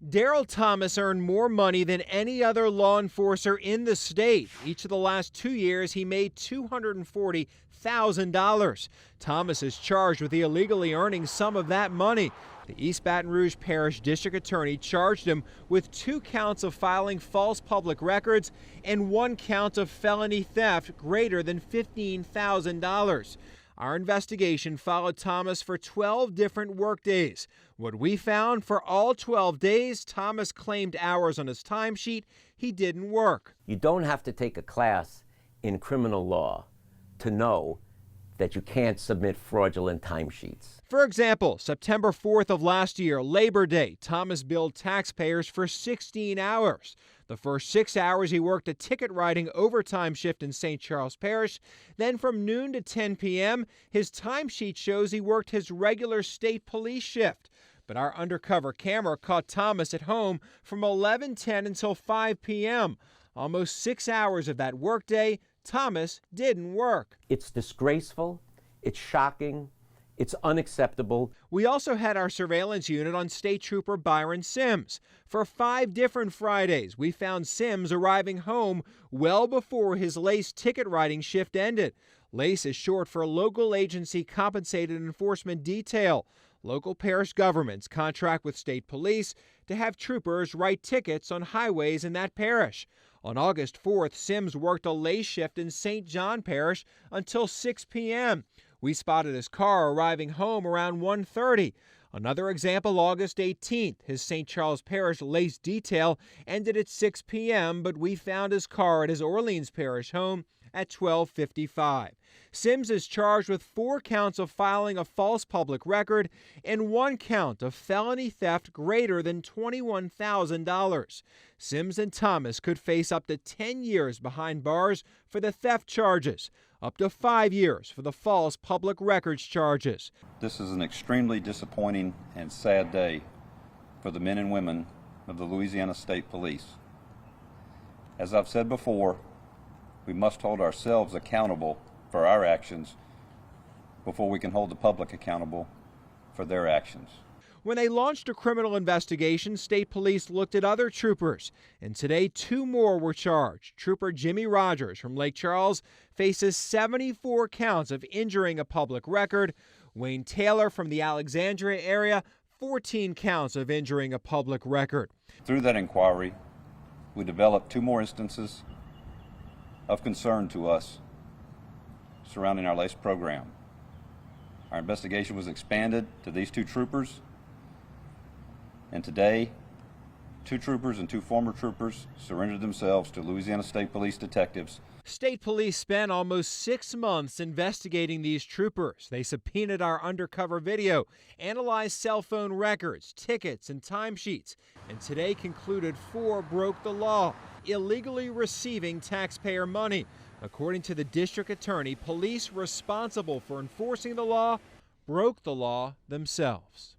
Daryl Thomas earned more money than any other law enforcer in the state. Each of the last 2 years, he made $240,000. Thomas is charged with illegally earning some of that money. The East Baton Rouge Parish District Attorney charged him with 2 counts of filing false public records and 1 count of felony theft greater than $15,000. Our investigation followed Thomas for 12 different workdays. What we found, for all 12 days, Thomas claimed hours on his timesheet he didn't work. You don't have to take a class in criminal law to know that you can't submit fraudulent timesheets. For example, September 4th of last year, Labor Day, Thomas billed taxpayers for 16 hours. The first 6 hours he worked a ticket writing overtime shift in St. Charles Parish. Then from noon to 10 p.m., his timesheet shows he worked his regular state police shift. But our undercover camera caught Thomas at home from 11:10 until 5 p.m. Almost 6 hours of that workday, Thomas didn't work. It's disgraceful, it's shocking, it's unacceptable. We also had our surveillance unit on State Trooper Byron Sims. For 5 different Fridays, we found Sims arriving home well before his LACE ticket writing shift ended. LACE is short for Local Agency Compensated Enforcement Detail. Local parish governments contract with state police to have troopers write tickets on highways in that parish. On August 4th, Sims worked a LACE shift in St. John Parish until 6 p.m. We spotted his car arriving home around 1:30. Another example, August 18th, his St. Charles Parish LACE detail ended at 6 p.m., but we found his car at his Orleans Parish home at 12:55. Sims is charged with 4 counts of filing a false public record and 1 count of felony theft greater than $21,000. Sims and Thomas could face up to 10 years behind bars for the theft charges, up to 5 years for the false public records charges. This is an extremely disappointing and sad day for the men and women of the Louisiana State Police. As I've said before, we must hold ourselves accountable for our actions before we can hold the public accountable for their actions. When they launched a criminal investigation, state police looked at other troopers, and today 2 more were charged. Trooper Jimmy Rogers from Lake Charles faces 74 counts of injuring a public record. Wayne Taylor from the Alexandria area, 14 counts of injuring a public record. Through that inquiry, we developed 2 more instances of concern to us surrounding our LACE program. Our investigation was expanded to these 2 troopers, and today 2 troopers and 2 former troopers surrendered themselves to Louisiana State Police detectives. State police spent almost 6 months investigating these troopers. They subpoenaed our undercover video, analyzed cell phone records, tickets, and timesheets, and today concluded 4 broke the law, illegally receiving taxpayer money. According to the district attorney, police responsible for enforcing the law broke the law themselves.